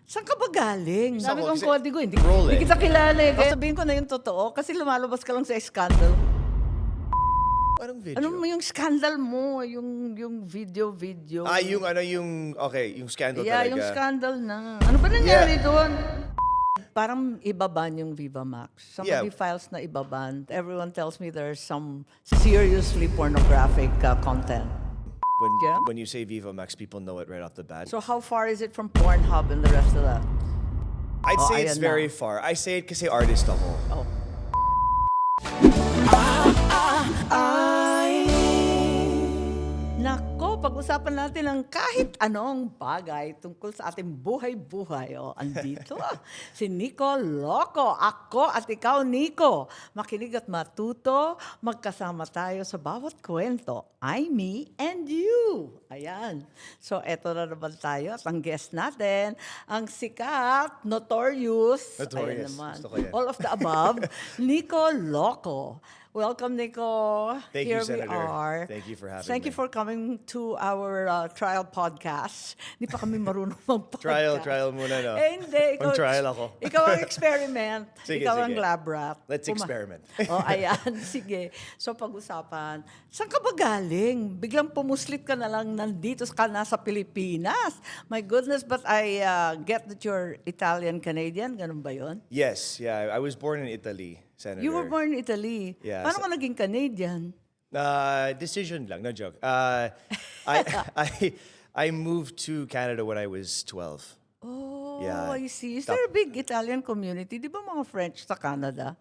Saan ka ba galing? Saan Sabi ko? kong Kasi kodigo, hindi rolling. kita kilala eh. Kaya sabihin ko na yung totoo kasi lumalabas ka lang sa scandal. Anong video? Ano mo yung scandal mo? Yung video. yung scandal Yeah, talaga. yung scandal na. Ano ba nangyari doon? Parang ibaban yung Viva Max. Somebody Yeah. files na ibaban. Everyone tells me there's some seriously pornographic content. Yeah. When you say Viva Max, people know it right off the bat. So how far is it from Pornhub and the rest of that? I'd say ayan it's na. very far. I say it kasi artist ako. Oh. Nako, pag-usapan natin ang kahit anong bagay tungkol sa ating buhay-buhay. O, andito si Nico Loco. Ako at ikaw, Nico. Makinig at matuto. Magkasama tayo sa bawat kwento. I, me, and you. Ayan. So, eto na naman tayo. At ang guest natin, ang sikat, notorious. Ayan Notorious. naman. Gusto ko yan. All of the above. Nico Loco. Welcome, Nico. Thank Here you, Senator. we are. Thank you for having Thank me. you for coming to our trial podcast. Hindi pa kami marunong mag-podcast. Trial muna, no? Eh, hindi. Mag-trial ako. Ikaw ang experiment. Sige, ikaw ang sige. lab rat. Let's experiment. Oh, ayan. Sige. So, pag-usapan. Saan ka ba galing? Biglang pumuslit ka na lang nandito ka na sa Pilipinas. My goodness, but I get that you're Italian-Canadian. Ganun ba yun? Yes, yeah. I was born in Italy, Senator. You were born in Italy. Yeah, Paano ka naging Canadian? Decision lang, no joke. I moved to Canada when I was 12. Oh, Yeah. I see. Is there a big Italian community? Di ba mga French sa Canada?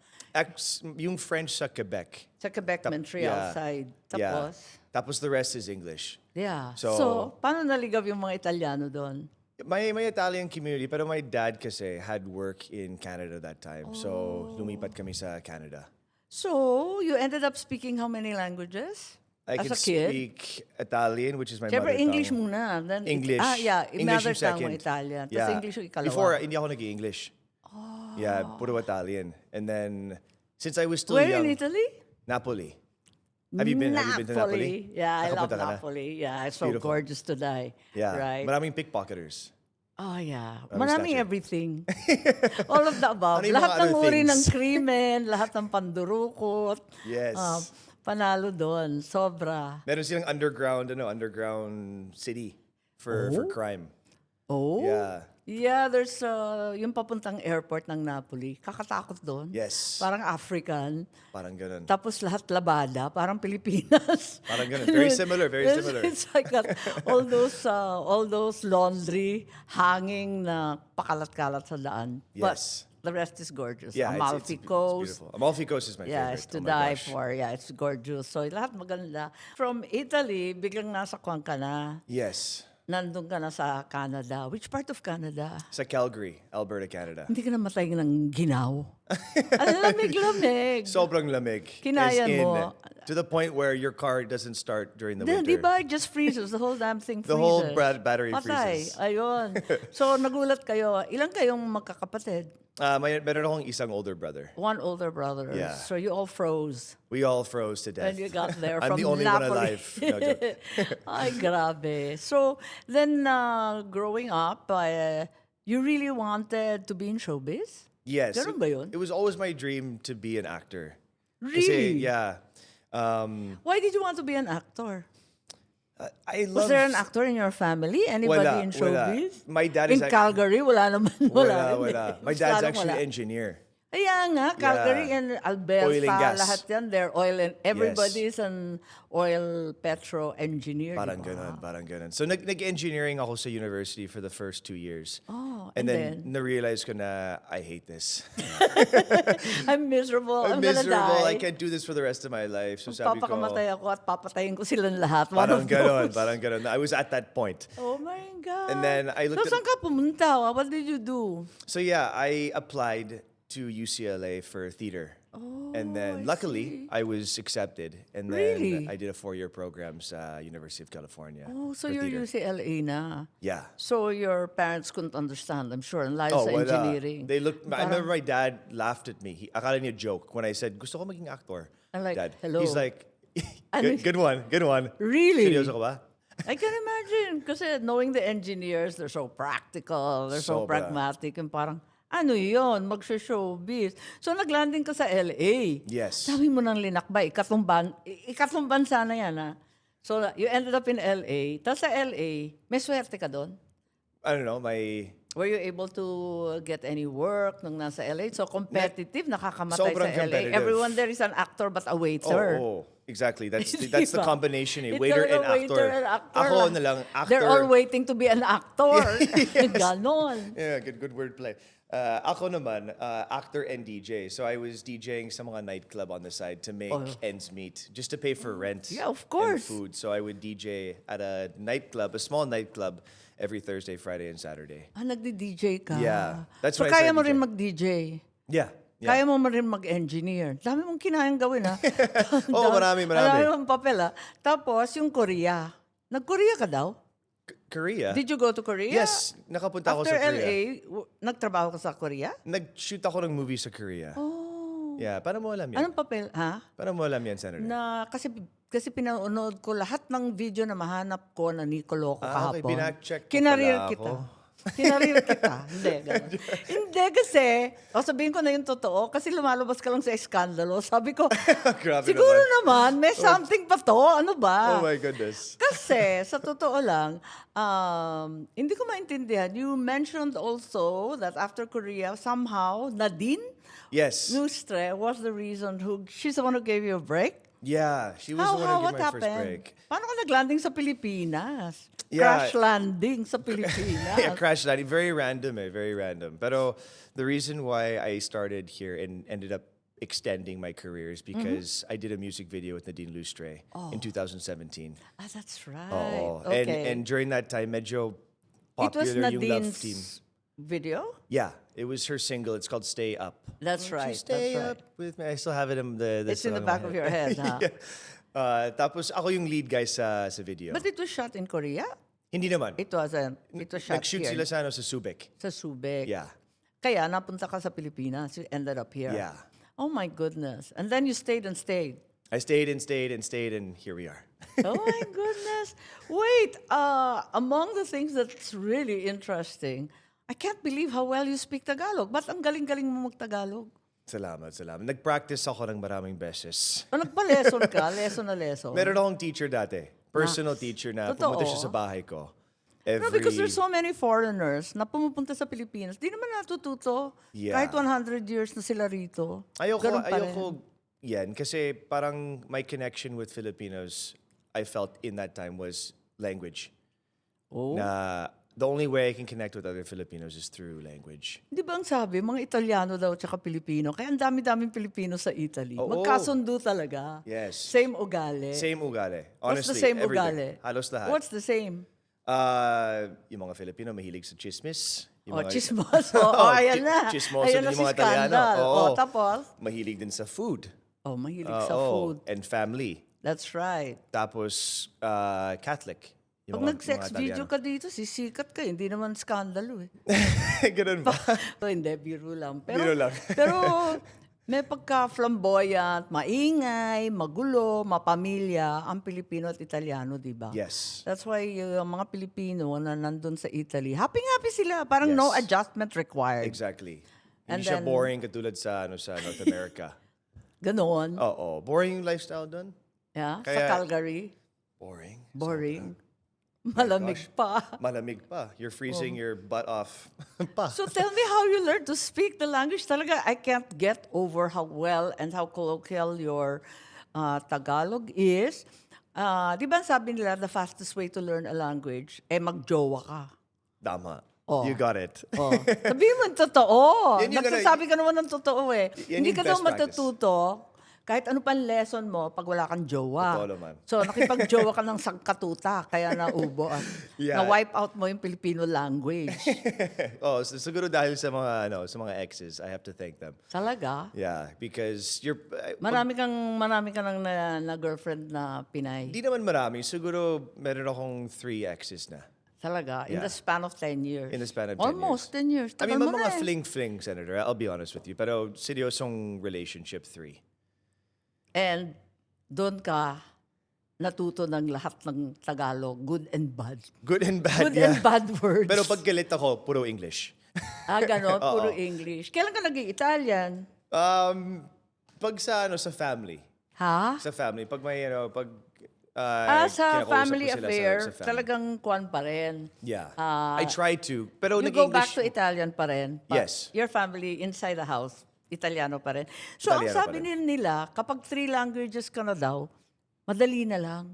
Yung French sa Quebec. Sa Quebec, Montreal yeah. side. Yeah. Tapos? Tapos the rest is English. Yeah. So- So, paano naligaw yung mga Italiano doon? May Italian community, pero my dad kasi had work in Canada that time. So, lumipat kami sa Canada. So, you ended up speaking how many languages? I As can a kid? speak Italian, which is my Siyempre, mother English tongue. muna. Then English. yeah. English Mother yung tongue mo second. Italian. Tapos English yung ikalawa. Before, hindi ako nag-English. Yeah, puro Italian. And then, since I was still Where young... in Italy? Napoli. Have you been to Napoli? Yeah, I love Nakapunta ka na? Napoli. Yeah, it's so Beautiful. gorgeous to die. Yeah. Right? Maraming pickpocketers. Oh, yeah. Maraming Maraming statue. everything. All of the above. Ano yung Lahat mga ng other uri ng things? krimen, lahat ng pandurukot. Yes. Panalo doon. Sobra. Meron silang underground city for crime. Oh? Yeah. Yeah, there's yung papuntang airport ng Napoli. Kakatakot doon. Yes. Parang African. Parang ganun. Tapos lahat labada, parang Pilipinas. Parang ganun. Very similar, very similar. It's like that. All those laundry hanging na pakalat-kalat sa daan. Yes. But the rest is gorgeous. Yeah, Amalfi it's Coast. beautiful. Amalfi Coast is my Yeah, favorite. it's to Oh my die gosh. for. Yeah, it's gorgeous. So lahat maganda. From Italy, biglang nasa Kwan ka na. Yes. Nandun ka na sa Canada. Which part of Canada? Sa Calgary, Alberta, Canada. Hindi ka na matay ng ginaw. Ang lamig-lamig. Sobrang lamig. Kinaya As in, mo. to the point where your car doesn't start during the Di winter. ba? It just freezes. The whole damn thing freezes. The whole battery Patay. freezes. Ayun. So, nagulat kayo. Ilan kayong magkakapatid? Meron akong isang older brother. One older brother. Yeah. So, you all froze We all froze to death. when you got there I'm from the only one Napoli. alive. No joke. Ay, grabe. So, then, growing up, you really wanted to be in showbiz? Yes. Ganun ba yun? It was always my dream to be an actor. Really? Kasi, yeah. Why did you want to be an actor? I Was love... there an actor in your family? Anybody Wala, in wala. showbiz? My dad in is... Calgary, wala naman. Wala. My dad's Masyadong actually wala. engineer. Kaya nga, Calgary and Alberta, Oil and gas. lahat yan, they're oil and everybody is an oil petro engineer. Parang di ba? ganun, parang ganun. So nag-engineering ako sa university for the first 2 years. Oh, and and then na-realize ko na I hate this. I'm miserable. I'm I'm gonna miserable. die. I can't do this for the rest of my life. So sabi ko, Papakamatay ako at papatayin ko silang lahat. One of those. parang ganun. I was at that point. Oh my God. And then I looked So, saan at... ka pumunta? What did you do? So yeah, I applied to UCLA for theater. And then luckily I was accepted. And then Really? I did a 4-year program sa University of California. Oh, so for you're theater. UCLA na. Yeah. So your parents couldn't understand, I'm sure, ang layo sa wala. engineering. They looked. I remember my dad laughed at me. Akala niya joke when I said, "Gusto ko maging actor." I'm like, Dad. hello. He's like, Ano- good one. Really? Seryoso ka ba? I can imagine. Kasi knowing the engineers, they're so practical, they're so Sobra. pragmatic, and parang, ano yun, magsho-showbiz. So naglanding ka sa LA. Yes. Sabi mo nang linakbay, ikatlong bansa na yan, ha? So you ended up in LA. Tapos sa LA, may swerte ka doon? I don't know, my Were you able to get any work nung nasa LA? So competitive, nakakamatay Sobrang sa LA. competitive. Everyone there is an actor but a waiter. Exactly. That's the Diba? combination eh. It's Waiter and talaga actor. waiter and actor Ako lang. na lang, actor. They're all waiting to be an actor. Yes. Ganon. Yeah, good wordplay. Ako naman, actor and DJ. So I was DJing sa mga nightclub on the side to make ends meet, just to pay for rent. Yeah, of course. And food. So I would DJ at a nightclub, a small nightclub, every Thursday, Friday, and Saturday. Nagdi-DJ ka. Yeah. That's so when I kaya started mo rin DJing. mag-DJ. Yeah. Kaya mo rin mag-engineer. Dami mong kinayang gawin, ha? Oo, marami. Marami mong papel, ha? Tapos, yung Korea. Nag-Korea ka daw? Korea? Did you go to Korea? Yes. Nakapunta ako After sa Korea. LA, nagtrabaho ka sa Korea? Nag-shoot ako ng movie sa Korea. Oh. Yeah, paano mo alam yan? Anong papel, ha? Paano mo alam yan, Senator? Kasi pinanood ko lahat ng video na mahanap ko na Nico Loco Okay, kahapon. binack-check ko Kinarir pala kita. ako. Kinarir kita. Hindi, ganun. Hindi kasi, sabihin ko na yung totoo, kasi lumalabas ka lang sa eskandalo. Sabi ko, Grabe siguro naman. naman, may something pa to. Ano ba? Oh my goodness. Kasi, sa totoo lang, hindi ko maintindihan. You mentioned also that after Korea, somehow, Nadine Yes. Lustre was the reason she's the one who gave you a break? Yeah, she was the one who What gave my first happened? break. Paano ka naglanding sa Pilipinas? Yeah. Crash landing sa Pilipinas. Yeah, crash landing. Very random, very random. Pero the reason why I started here and ended up extending my career is because I did a music video with Nadine Lustre in 2017. That's right. Oo. Okay. And during that time, medyo it was popular yung Love Team. Nadine's video? Yeah, it was her single. It's called "Stay Up." That's Won't right. you stay That's right. up with me. I still have it in the. It's in the song back my of your head, huh? Yeah. Tapos ako yung lead guy sa video. But it was shot in Korea? Hindi naman. It wasn't. It was shot Nag-shoot here. sila sa Subic. Sa Subic. Yeah. Kaya napunta ka sa Pilipinas. You ended up here. Yeah. Oh my goodness. And then you stayed and stayed. I stayed and stayed and stayed, and here we are. Oh my goodness. Wait, among the things that's really interesting, I can't believe how well you speak Tagalog. Ba't ang galing-galing mo mag-Tagalog? Salamat. Nag-practice ako ng maraming beses. Nagpa-lesson ka? Lesson na lesson? Meron akong teacher dati. Personal teacher na Totoo? pumunta siya sa bahay ko. No, because there's so many foreigners na pumupunta sa Pilipinas. Di naman natututo. Yeah. Kahit 100 years na sila rito. Ganun pa rin. Ayoko yan. Kasi parang my connection with Filipinos, I felt in that time was language. Oh. Na the only way I can connect with other Filipinos is through language. Di ba ang sabi, mga Italiano daw tsaka Pilipino. Kaya ang dami-daming Pilipino sa Italy. Oo. Magkasundo talaga. Yes. Same ugali. Same ugali. What's Honestly, the same everything. ugali? Halos lahat. What's the same? Yung mga Filipino mahilig sa chismis. Yung mga- Chismos. Ayan na. Chismoso Ayan din na yung si mga Italiano. Scandal. Oo. Tapos? Mahilig din sa food. Mahilig sa Oo. food. And family. That's right. Tapos Catholic. Pag nag-sex video ka dito, sisikat ka. Hindi naman skandalo eh. Ganun ba? Hindi, biro lang. Pero, Biro lang. pero may pagka-flamboyant, maingay, magulo, mapamilya, ang Pilipino at Italiano, di ba? Yes. That's why yung mga Pilipino na nandun sa Italy, happy-happy sila. Parang no Yes. adjustment required. Exactly. And Hindi siya then- boring katulad sa North America. Ganon. Oo. Boring yung lifestyle doon? Yeah? Sa Kaya- Calgary, Boring. boring. Malamig pa. Malamig pa. You're freezing your butt off. pa. So tell me how you learned to speak the language. Talaga, I can't get over how well and how colloquial your Tagalog is. Di ba sabi nila, the fastest way to learn a language, magjowa ka. Tama. Oh. You got it. Oh. Sabihin mo yung totoo. Yan yung Nagsasabi ka naman ng totoo eh. Yan Hindi yung ka daw best practice. matututo kahit ano pang lesson mo pag wala kang jowa. Totoo naman. So nakipag-jowa ka ng sangkatuta, kaya naubo. Yeah. Na-wipe out mo yung Filipino language. Siguro dahil sa mga exes, I have to thank them. Talaga? Yeah, because Marami ka nang na girlfriend na Pinay. Hindi naman marami. Siguro meron akong 3 exes na. Talaga? In Yeah. the span of 10 years? In the span of 10 Almost 10 years. I Tagal mean, mo na mga eh. fling-fling, Senator. I'll be honest with you. Pero seryosong relationship, 3. And doon ka natuto ng lahat ng Tagalog, good and bad. Good and bad, Good yeah. and bad words. Pero pag galit ako, puro English. Ganon, puro Oo. English. Kailan ka naging Italian? Pag sa family. Ha? Sa family. Pag may, pag Sa kinakausap family ko sila affair, sa family. talagang kwan pa rin. Yeah. Ah, I try to. Pero You go nag-English. back to Italian pa rin. Yes. Your family inside the house, Italiano pa rin. So, ang Italiano pa sabi rin. nila, kapag 3 languages ka na daw, madali na lang.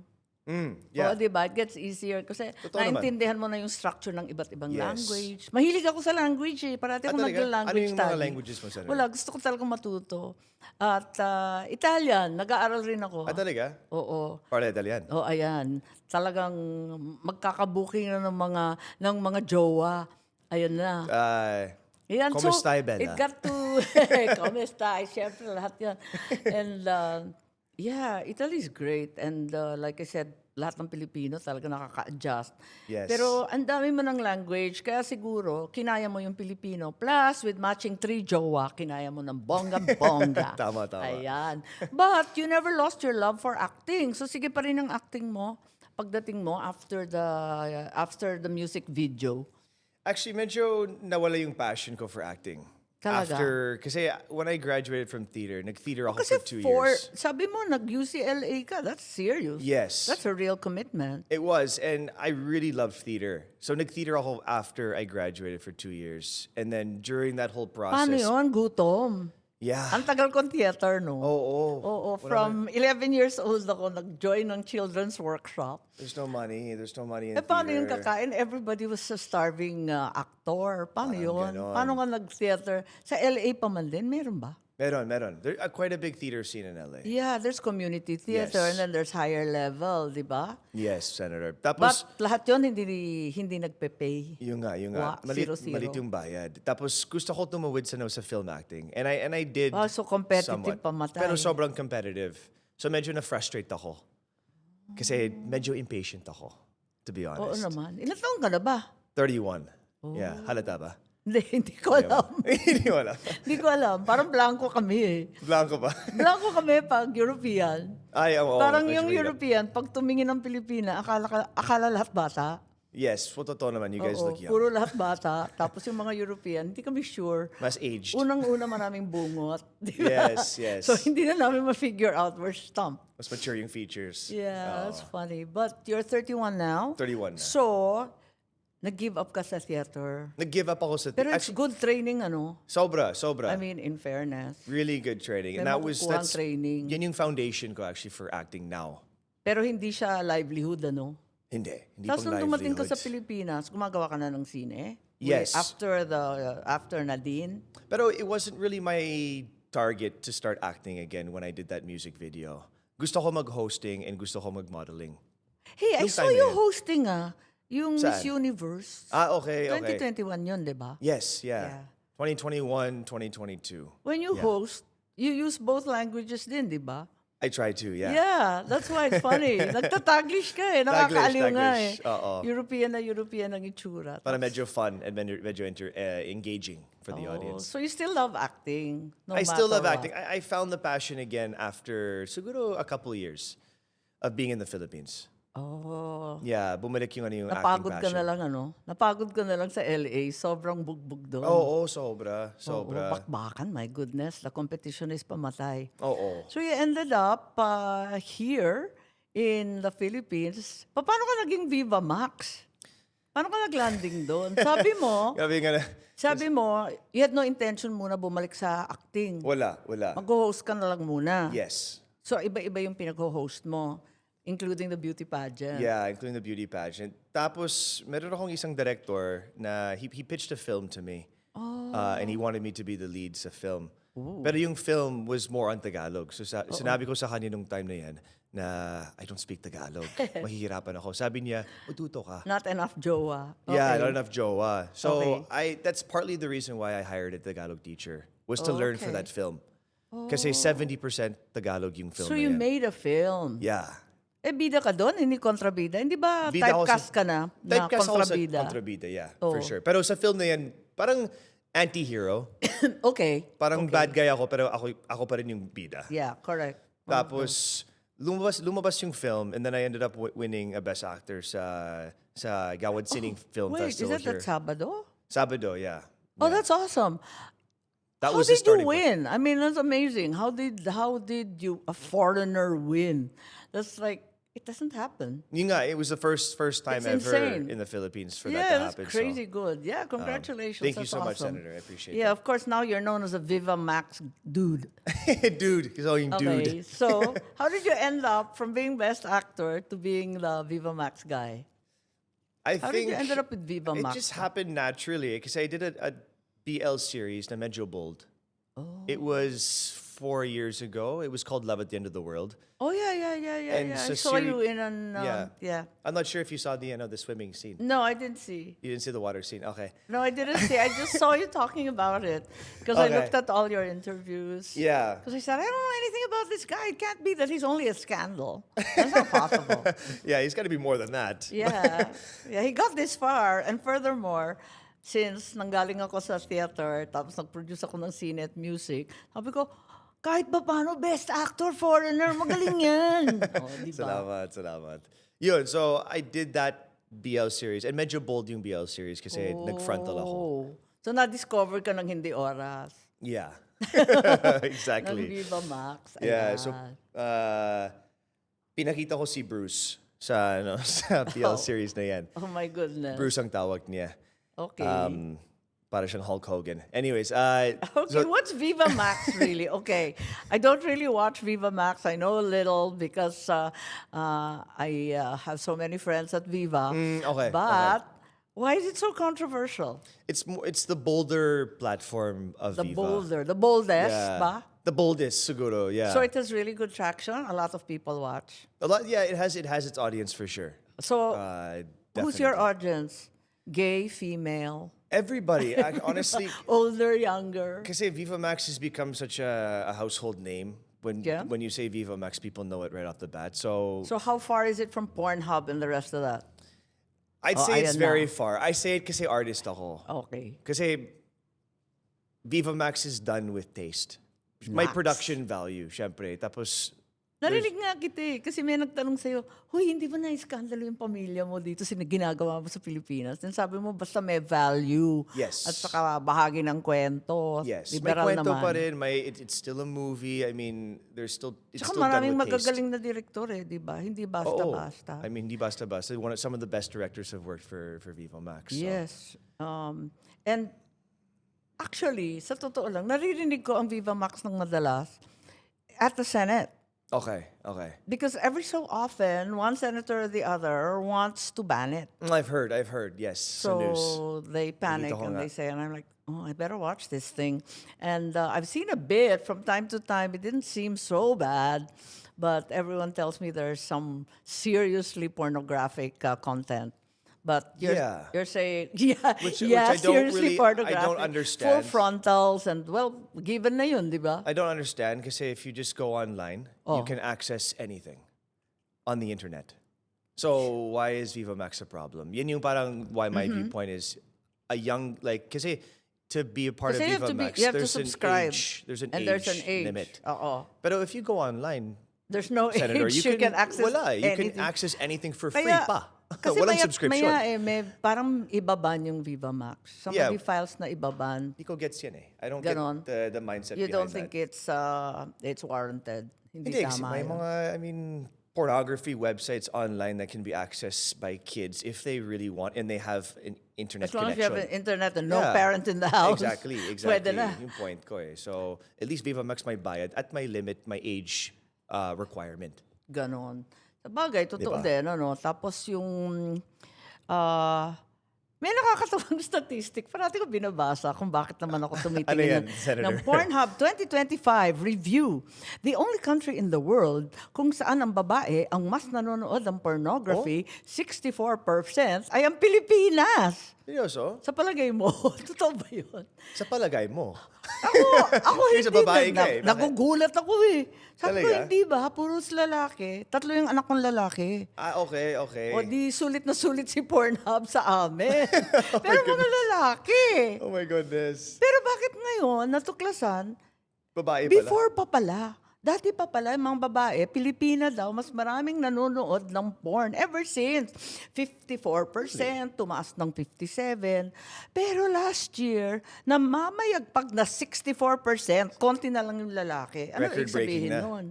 Yeah. Oo, diba? It gets easier. Kasi Totoo naman. naintindihan mo na yung structure ng iba't ibang Yes. language. Mahilig ako sa language eh. Parati ako talaga? nag-language Ano yung mga study. languages mo, Senator? Wala, gusto ko talagang matuto. At Italian, nag-aaral rin ako. Talaga? Oo. Parla Italian. Oh, ayan. Talagang magkakabuking na ng mga jowa. Ayun na. Ayan, Come so, stai, Bella? it got to, come stai, syempre lahat yan. And yeah, Italy is great. And like I said, lahat ng Pilipino talaga nakaka-adjust. Yes. Pero ang dami mo ng language, kaya siguro, kinaya mo yung Pilipino. Plus, with matching 3 jowa, kinaya mo ng bongga-bongga. Tama, tama. Ayan. But you never lost your love for acting. So sige pa rin ang acting mo pagdating mo after the music video. Actually, medyo nawala yung passion ko for acting. Talaga? Kasi when I graduated from theater, nag-theater ako Kasi for 2 years. sabi mo, nag-UCLA ka. That's serious. Yes. That's a real commitment. It was, and I really loved theater. So nag-theater ako after I graduated for 2 years. And then during that whole process... Paano yun? Gutom. Yeah. Ang tagal kong theater, no? Oo. Oo, from 11 years old ako, nag-join ng children's workshop. There's no money. There's no money in Paano yung theater. kakain? Everybody was a starving actor. Paano Parang yun? ganon. Paano ka nag-theater? Sa LA pa man din, meron ba? Meron. There's quite a big theater scene in LA. Yeah, there's community theater Yes. and then there's higher level, di ba? Yes, Senator. But Tapos, lahat yun hindi nagpe-pay. yung nga. Wa, zero. Malit yung bayad. Tapos, gusto ko tumawid sa film acting. And I did So competitive somewhat. pamatay. Pero sobrang competitive. So, medyo na-frustrate ako. Kasi medyo impatient ako, to be Oo honest. naman. Ilan taon ka na ba? 31. Yeah, halata ba? Hindi ko alam. Hindi mo alam. Hindi ko alam. Parang blanco kami eh. Blanco ba? Blanco kami pag European. Ay, oo. Parang medyo yung mahirap. European, pag tumingin ng Pilipina, akala lahat bata. Yes, totoo naman. You guys Oo, look young. puro lahat bata. Tapos yung mga European, hindi kami sure. Mas aged. Unang-una maraming bungot. Di ba? Yes. So hindi na namin ma-figure out we're stumped. Mas mature yung features. Yeah, Oo. that's funny. But you're 31 now. 31 na. So, nag-give up ka sa theater. Nag-give up ako sa... Pero it's good training, ano? Sobra. I mean, in fairness. Really good training. May And makukuhang training. Yan yung foundation ko actually for acting now. Pero hindi siya livelihood, ano? Hindi Tapos pang nung dumating ka sa livelihoods. Pilipinas, gumagawa ka na ng sine? Yes. After Nadine? Pero it wasn't really my target to start acting again when I did that music video. Gusto ko mag-hosting and gusto ko mag-modeling. Hey, I Nung saw time na you yun. hosting yung Saan? Miss Universe. Okay. 2021 yun, di ba? Yes, Yeah. yeah. 2021, 2022. When you host, you use both languages din, di ba? I try to, yeah. Yeah, that's why it's funny. Nagtataglish ka eh. Nakakaaliw nga eh. Taglish, oo. European ang itsura. Para medyo fun and medyo engaging for the audience. So you still love acting? No I still matter love what. acting. I found the passion again after siguro a couple years of being in the Philippines. Oh. Yeah, bumalik yung yung Napagod ka acting passion. na lang, ano? Napagod ka na lang sa LA. Sobrang bugbog doon. Oo, sobra. Oo, bakbakan, my goodness. The competition is pamatay. Oo. So you ended up here in the Philippines. Paano ka naging Viva Max? Paano ka nag-landing doon? Gabi nga na. Sabi mo, you had no intention muna bumalik sa acting. Wala. Mag-host ka na lang muna. Yes. So iba-iba yung pinag-host mo, including the beauty pageant. Yeah, including the beauty pageant. Tapos, meron akong isang director na he pitched a film to me. And he wanted me to be the lead sa film. Pero yung film was more on Tagalog. So sinabi ko sa kanya nung time na yan na I don't speak Tagalog. Mahihirapan ako. Sabi niya, matuto ka. Not enough jowa. Yeah, Okay. not enough jowa. So Okay. that's partly the reason why I hired a Tagalog teacher, was to learn for Okay. that film. Kasi 70% Tagalog yung film So na you yan. made a film. Yeah. Bida ka doon, hindi kontrabida. Hindi ba Bida ako typecast ka na Typecast ako sa kontrabida? kontrabida, yeah, for sure. Pero sa film na yan, parang anti-hero. Okay. Parang bad guy ako, pero ako pa rin yung bida. Yeah, correct. Tapos, lumabas yung film, and then I ended up winning a Best Actor sa Gawad Sining Film Wait, is Festival it that here. Sabado? Sabado, yeah. Oh, Yeah. that's awesome. That How was the did you starting point. win? I mean, that's amazing. How did you, a foreigner, win? That's like, it doesn't happen. Yun nga, it was the first time It's ever insane. in the Philippines for Yeah, that to that's happen. crazy good. Yeah, congratulations. Thank you That's so much, awesome. Senator. I appreciate Yeah, of course, now you're known as a Viva Max dude. that. Dude, he's all yung Okay, dude. so how did you end up from being Best Actor to being the Viva Max guy? I How think did you end up with Viva it Max? just happened naturally because I did a BL series na medyo bold. Oh. It was 4 years ago. It was called Love at the End of the World. Oh, yeah. And I so saw you in an, yeah. I'm not sure if you saw the swimming scene. No, I didn't see. You didn't see the water scene. Okay. No, I didn't see. I just saw you talking about it because I Okay. looked at all your interviews. Yeah. Because I said, I don't know anything about this guy. It can't be that he's only a scandal. That's not possible. Yeah, he's got to be more than that. Yeah. Yeah, he got this far. And furthermore, since nanggaling ako sa theater, tapos nag-produce ako ng scene at music, sabi ko, kahit ba paano, best actor, foreigner, magaling yan. Oh, di ba? Salamat. Yun, so I did that BL series. And medyo bold yung BL series kasi nag-frontal ako. Oh. So, na-discover ka ng hindi oras. Yeah. Ng Exactly. Viva Max. Yeah, so Ayan. pinakita ko si Bruce sa sa BL series na yan. Oh my goodness. Bruce ang tawag niya. Okay. Para siyang Hulk Hogan. Anyways, Okay, so- what's Viva Max really? Okay, I don't really watch Viva Max. I know a little because I have so many friends at Viva. okay, But why is it so controversial? it's the bolder platform of The Viva. the boldest, Yeah. ba? The boldest, siguro, yeah. So it has really good traction. A lot of people watch. A lot, yeah, it has its audience for sure. So who's your Definitely. audience? Gay, female, Everybody, honestly, older, younger? kasi Viva Max has become such a household name. Yeah. When you say Viva Max, people know it right off the bat. So So how far is it from Pornhub and the rest of that? I'd Oh, say it's ayan very na. far. I say it kasi artist ako. Okay. Kasi Viva Max is done with taste. May Max. production value, syempre. Tapos, Narinig nga kita eh. Kasi may nagtanong sa'yo, huy, hindi ba na-iskandalo yung pamilya mo dito ginagawa mo sa Pilipinas? Then sabi mo, basta may value. Yes. At saka bahagi ng kwento. yes, may Liberal kwento naman. pa rin. It's still a movie. I mean, it's Tsaka still done maraming with taste. magagaling na direktor eh, di ba? Hindi Oo. basta-basta. I mean, hindi basta-basta. Some of the best directors have worked for Viva Max. So. Yes. And actually, sa totoo lang, naririnig ko ang Viva Max ng madalas at the Senate. Okay. Because every so often, one senator or the other wants to ban it. I've heard, yes, sa news. So they panic Nakita ko and nga. they say, and I'm like, oh, I better watch this thing. And I've seen a bit from time to time. It didn't seem so bad, but everyone tells me there's some seriously pornographic content. But you're saying, Which yeah, I don't seriously really- pornographic. I don't Full understand. frontals and, well, given na yun, di ba? I don't understand kasi if you just go online, you Oh. can access anything on the internet. So why is Viva Max a problem? Yan yung parang why my Mm-hmm. viewpoint is a young, like, kasi to be a part Kasi of you have Viva to be, Max, you have to there's an subscribe. age, there's an and age there's an age. limit. Oo. But if you go online, There's no Senator, age. You can access wala, you anything. can access anything for free Kaya- pa. Kasi Walang maya, subscription. maya may parang ibaban yung Viva Max. Somebody Yeah. files na ibaban. Hindi ko gets yan eh. I don't Ganon. get the mindset You don't behind think that. it's warranted. Hindi Hindi, kasi tama may yun. mga, I mean, pornography websites online that can be accessed by kids if they really want and they have an internet As long as you connection. have an internet and no Yeah. parent in the house. Exactly. Pwede na. Yung point ko eh. So, at least Viva Max may bayad at may limit, my age requirement. Ganon. Sa bagay, totoo Diba? din. Ano? Tapos yung... may nakakatawang statistic. Parati ko binabasa kung bakit naman ako Ano tumitingin yan, Senator? ng Pornhub 2025 review. The only country in the world kung saan ang babae ang mas nanonood ng pornography, 64% ay ang Pilipinas. Seryoso? Sa palagay mo, totoo ba yun? Sa palagay mo. Ako Kasi hindi. sa babae ka eh. Bakit? Nagugulat ako eh. Sabi ko, Talaga? hindi ba? Puros lalaki. 3 yung anak kong lalaki. Okay. O di sulit na sulit si Pornhub sa amin. Pero mga lalaki. Oh my goodness. Pero bakit ngayon, natuklasan, Babae pala. before pa pala, Dati pa pala, yung mga babae, Pilipina daw, mas maraming nanonood ng porn ever since. 54%, tumaas ng 57%. Pero last year, namamayagpag na 64%, konti na lang yung lalaki. Ano ibig Record-breaking sabihin na. nun?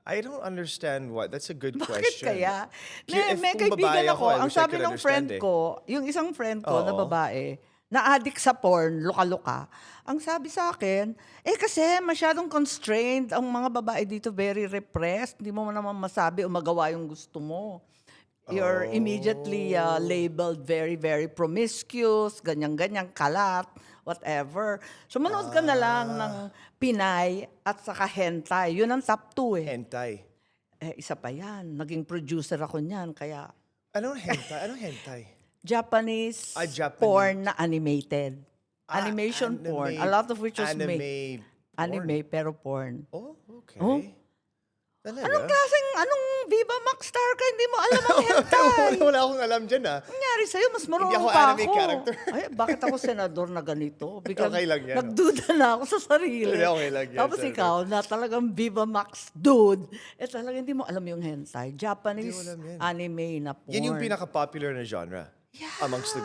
I don't understand why. That's a good Bakit question. kaya? Kung May babae kaibigan ako, ako, I ang wish I sabi could ng friend understand eh. ko, yung isang friend ko na Oo. babae, na-addict sa porn, luka-luka. Ang sabi sa akin, kasi masyadong constrained, ang mga babae dito very repressed, hindi mo naman masabi o magawa yung gusto mo. You're immediately labeled very, very promiscuous, ganyan-ganyan, kalat, whatever. So manood ka na lang ng Pinay at saka hentai. Yun ang top 2 eh. Hentai. Isa pa yan. Naging producer ako niyan. Kaya Anong hentai? Anong hentai? Japanese, Japanese. porn na animated. Animation Anime- porn. A lot of which was anime made. porn. Anime pero porn. Oh, okay. Oh? Talaga? Anong Viva Max star ka? Hindi mo alam ang hentai. wala akong alam dyan Nangyari sa'yo, mas marunong Hindi ako pa anime ako. character. Ay, bakit ako senador na ganito? Biglang Okay lang yan. nagduda na ako sa sarili. Hindi, okay lang yan, Tapos Senator. ikaw, na talagang Viva Max dude, talagang hindi mo alam yung hentai. Japanese Hindi mo alam yan. anime na porn. Yan yung pinaka-popular na genre. Yeah. Amongst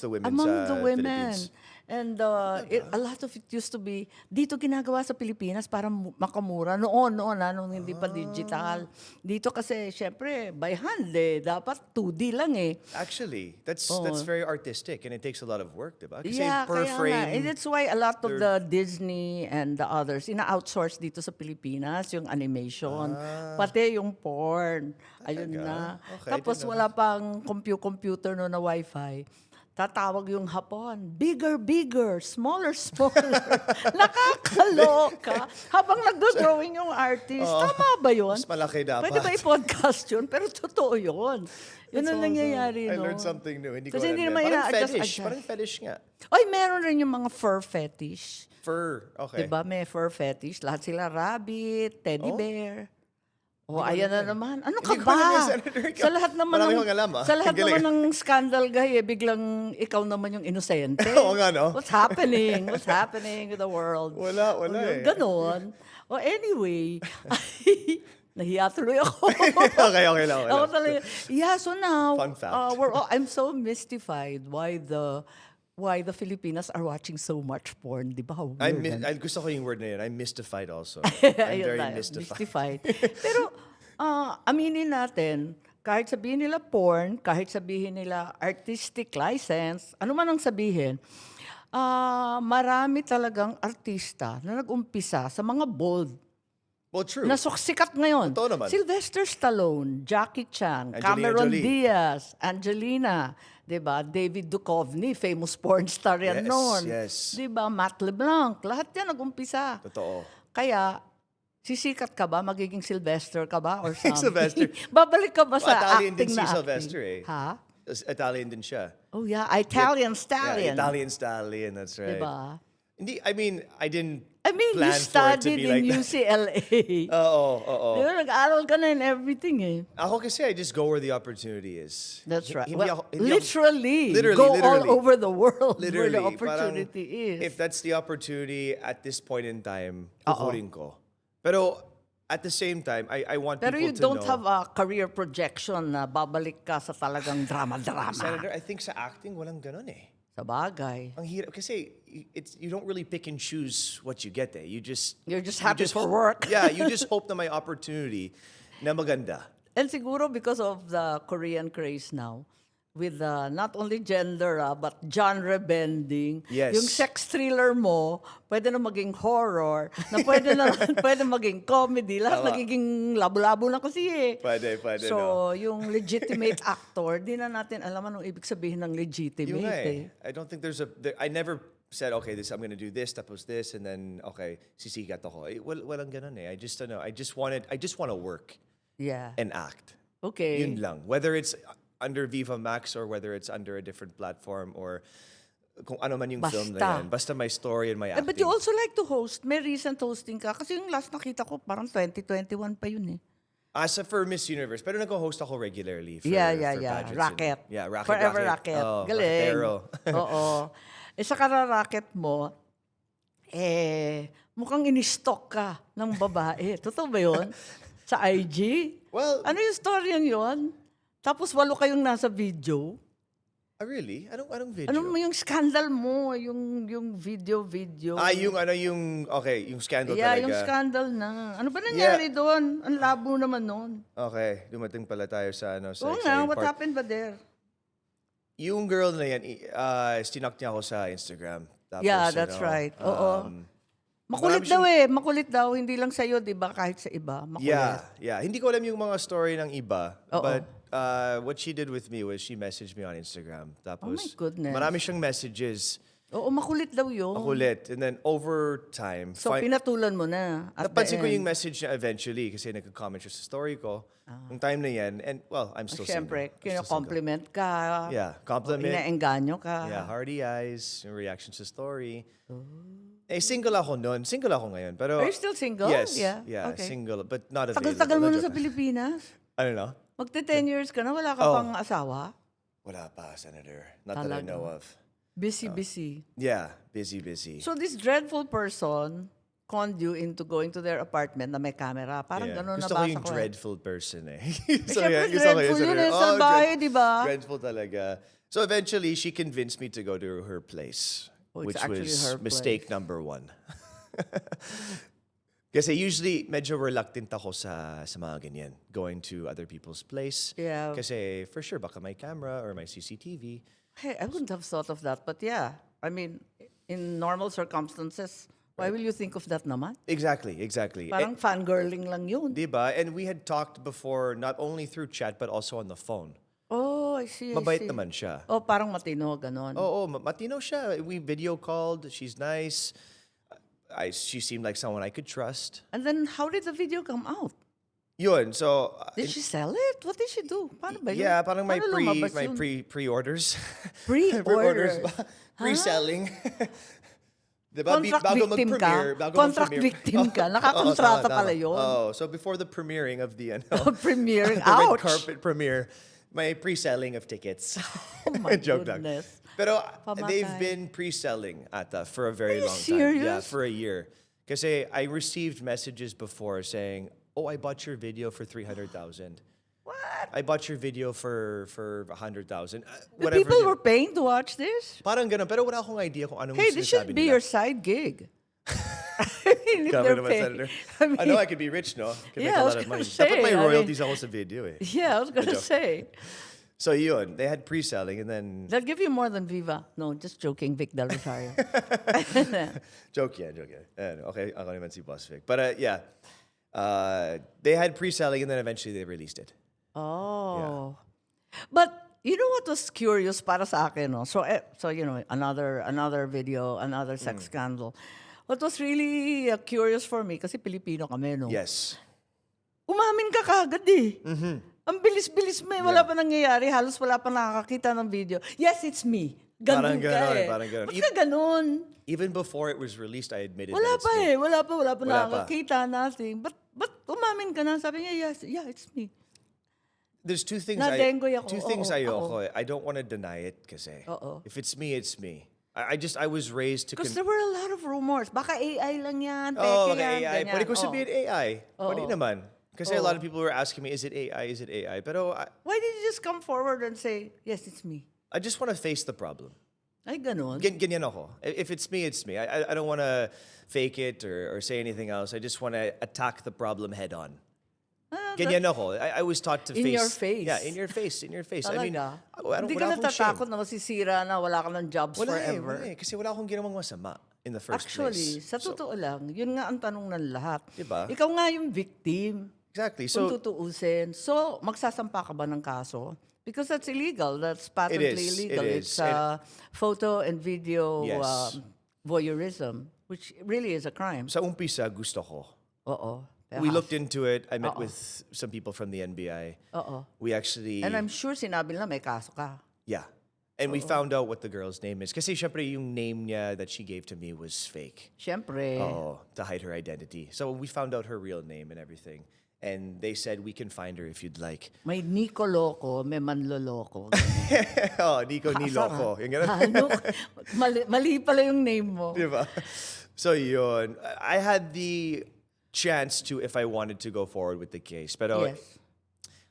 the women Among sa the women. Philippines. And a lot of it used to be, dito ginagawa sa Pilipinas para makamura. Noon, nung hindi pa digital. Dito kasi, syempre, by hand eh. Dapat 2D lang eh. Actually, that's very artistic and it takes a lot of work, diba? Kasi Yeah, per kaya nga. frame, And that's why a lot of the Disney and the others, ina-outsource dito sa Pilipinas, yung animation. Pati yung porn. Ayun na. Okay, Tapos didn't know wala pang computer no na wifi. Tatawag yung hapon, bigger, bigger, smaller, smaller. Nakakaloka. Habang nagdo-drawing yung artist, tama ba yun? mas malaki dapat. Pwede ba i-podcast yun? Pero totoo yun. Yun ang nangyayari, I no? learned something new. Hindi ko Kasi alam hindi yan. naman Parang ina-adjust. fetish. Parang fetish nga. Ay, meron rin yung mga fur fetish. Fur. Okay. Diba? May fur fetish. Lahat sila rabbit, teddy Oh? bear. Hindi O, ko ayan alam na yan. naman. Ano ka Hindi ko ba? alam yan, Senator. Sa lahat naman Marami ng, kong alam, sa lahat Ang galing. naman ng scandal guy, biglang ikaw naman yung inosente. Oo nga, no? What's happening? What's happening with the world? Wala eh. Ganon. O anyway, nahiya tuloy ako. okay lang. Ako talaga. Yeah, so now, Fun fact. I'm so mystified why the Filipinas are watching so much porn. Di ba? How weird. Gusto ko yung word na yun. I'm mystified also. I'm Ayun very na, mystified. Pero, aminin natin, kahit sabihin nila porn, kahit sabihin nila artistic license, ano man ang sabihin, marami talagang artista na nag-umpisa sa mga bold Well, true. na sikat ngayon. Totoo naman. Sylvester Stallone, Jackie Chan, Angelina Cameron Jolie. Diaz, Angelina, 'di ba? David Duchovny, famous porn star yan Yes, noon. yes. 'Di ba? Matt LeBlanc, lahat 'yan nag-umpisa. Totoo. Kaya sisikat ka ba? Magiging Sylvester ka ba or something? Sylvester. Babalik ka ba sa Italian acting din si na Sylvester acting? eh. Ha? Italian din siya. Oh yeah, Italian Yeah, stallion. Italian stallion, that's right. Diba? Hindi, I mean, I didn't You plan for it to studied be in like that. UCLA. Oo. Diba, nag-aral ka na in everything eh. Ako kasi I just go where the opportunity is. That's right. Hindi Well, ako- hindi ako- literally, go all over the world where the Literally, opportunity parang, is. If that's the opportunity at this point in time, kukunin ko. Pero at the same time, I want Pero people you to don't know. have a career projection na babalik ka sa talagang drama-drama. Senator, I think sa acting, walang ganun eh. Sa bagay. Ang hirap kasi you don't really pick and choose what you get eh. You're just happy for work. Yeah, you just hope na may opportunity na maganda. And siguro because of the Korean craze now, with not only gender but genre bending, Yes. yung sex thriller mo, pwede na maging horror, na pwede maging comedy, lahat Tama. nagiging labo-labo na kasi eh. Pwede, So, no? yung legitimate actor, di na natin alam anong ibig sabihin ng Yung legitimate nga eh. eh. I don't think I never said, okay, I'm gonna do this, tapos this, and then, okay, sisikat ako. Walang ganun eh. I just don't know. I just want to work Yeah. and act. Okay. Yun lang. Whether it's under Viva Max or whether it's under a different platform or kung ano man yung film na Basta. yan. Basta my story and my acting. But you also like to host. May recent hosting ka. Kasi yung last nakita ko, parang 2021 pa yun eh. Asa for Miss Universe. Pero nag-host ako regularly for, Yeah. for pageants. Racket. Yeah, Racket. Forever Racket. Oh, Galing. Racketero. Oo. Eh sa kararacket mo, mukhang in-stalk ka ng babae. Totoo ba yun? Sa IG? Well, Ano yung storyan yun? Tapos 8 kayong nasa video. really? Anong video? Ano mo yung scandal mo? Yung video. yung scandal Yeah, talaga. yung scandal na. Ano ba nangyari doon? Ang labo naman noon. Okay, dumating pala tayo sa sa Oo nga, exciting what part. happened ba there? Yung girl na yan, stalk niya ako sa Instagram. Tapos, Yeah, that's right. Oo. Makulit marami daw makulit daw. Hindi lang sa'yo, di ba? Kahit sa iba, makulit. Yeah. Hindi ko alam yung mga story ng iba. Oo. But what she did with me was she messaged me on Instagram. Tapos, Oh my goodness. marami siyang messages. Oo, makulit daw yun. Makulit. And then over time, So, pinatulan mo na. At the napansin ko end. yung message niya eventually kasi nagko-comment siya sa story ko. Yung time na yan. And well, I'm still Siyempre, single. I'm still single. compliment ka. Yeah, compliment. Inaengganyo ka. Yeah, hearty eyes, yung reaction sa story. Oh. Single ako noon. Single ako ngayon. Pero, Are you still single? Yes. Yeah. Yeah, Okay. single. But not available. Tagal-tagal mo No na sa joke. Pilipinas. Ano no? Magte 10 years ka na, wala ka Oh. pang asawa? Wala pa, Senator. Not that I Talaga. know of. Busy. Yeah, busy. So this dreadful person conned you into going to their apartment na may camera. Parang Yeah. gano'n Gusto ko nabasa yung ko. dreadful person eh. Siyempre, gusto ko dreadful yun Senator. eh. Salbahe, di ba? Dreadful talaga. So eventually, she convinced me to go to her place. Oh, it's which actually was her mistake number 1. Kasi usually, medyo reluctant ako sa mga ganyan. Going to other people's place. Yeah. Kasi for sure, baka may camera or may CCTV. Hey, I wouldn't have thought of that. But yeah, I mean, in normal circumstances, why will you think of that naman? Exactly. Parang fangirling lang yun. Diba? And we had talked before, not only through chat, but also on the phone. Oh, I see. Mabait naman siya. Oh, parang matino, ganon. Oo, matino siya. We video called. She's nice. She seemed like someone I could trust. And then, how did the video come out? Yun, so... Did she sell it? What did she do? Paano ba yun? yeah, parang may Paano lumabas yun? pre-orders. Pre-order? Pre-selling. Diba? Contract victim ka? Contract victim ka? Nakakontrata pala yun? Oh, so before the premiering of the Premiering? the red Ouch! carpet premiere, may pre-selling of tickets. Oh my Joke lang. goodness. Pero Pamatay. they've been pre-selling ata for a very Are you long time. Yeah, serious? for a year. Kasi I received messages before saying, "Oh, I bought your video for 300,000. What? I bought your video for 100,000." The people were paying to watch this? Parang ganun. Pero wala akong idea kung anong Hey, this should sinasabi be nila. your side gig. I mean, if Grabe they're naman, paying. Senator. I mean, I know I could be rich, no? I could Yeah, I make a was lot of gonna money. say, Dapat may I mean- royalties ako sa video eh. yeah, I was gonna Joke. say. So yun, they had pre-selling and then... They'll give you more than Viva. No, just joking, Vic Del Rosario. Joke yan. Okay, ako naman si Boss Vic. But yeah, they had pre-selling and then eventually they released it. Oh. But you know what was curious para sa akin, no? So you know, another video, another sex scandal. What was really curious for me, kasi Pilipino kami, no? Yes. Umamin ka kagad eh. Ang bilis-bilis mo eh. Wala pa nangyayari. Halos wala pa nakakakita ng video. Yes, it's me. Ganun Parang ka ganon, eh. parang ganon. Ba't ka ganun? Even before it was released, I admitted Wala that it's pa me. eh. Wala pa Wala pa. nakakakita natin. Ba't umamin ka na? Sabi niya, yes, yeah, it's me. There's two things Nadengoy ako. two things Oo, ayoko. ako. Eh. I don't want to deny it kasi. Oo. If it's me, it's me. I was raised to... Because there were a lot of rumors. Baka AI lang yan, peke Oh, yan, okay, AI. ganyan. Pwede ko Oh. sabihin AI. Pwede Oo. naman. Kasi a lot of people were asking me, is it AI? Is it AI? Pero Why did you just come forward and say, yes, it's me? I just want to face the problem. Ay, ganun. Ganyan ako. If it's me, it's me. I don't want to fake it or say anything else. I just want to attack the problem head on. Ah, Ganyan ako. I was taught to In face... your face. Yeah, in your face. In your face. I mean, Talaga? wala Hindi ka akong natatakot shame. na masisira na wala ka ng jobs Wala forever? eh. Kasi wala akong ginawang masama in the first Actually, place. sa totoo lang, yun nga ang tanong ng lahat. Diba? Ikaw nga yung victim. Exactly. Kung So, tutuusin. So, magsasampa ka ba ng kaso? Because that's illegal. That's patently is. illegal. It It's is. photo and video Yes. voyeurism, which really is a crime. sa umpisa, gusto ko. Oo. We looked into it. I met with some people from the NBI. Oo. We actually... And I'm sure sinabi nila may kaso ka. Yeah. And we found out what the girl's name is. Kasi syempre yung name niya that she gave to me was fake. Siyempre. Oh, to hide her identity. So we found out her real name and everything. And they said we can find her if you'd like. May Nico Loco, may Manloloko. Oh, Nico Niloko. Yung ganun. Ano? Mali pala yung name mo. Diba? So yun, I had the chance to if I wanted to go forward with the case. But Yes.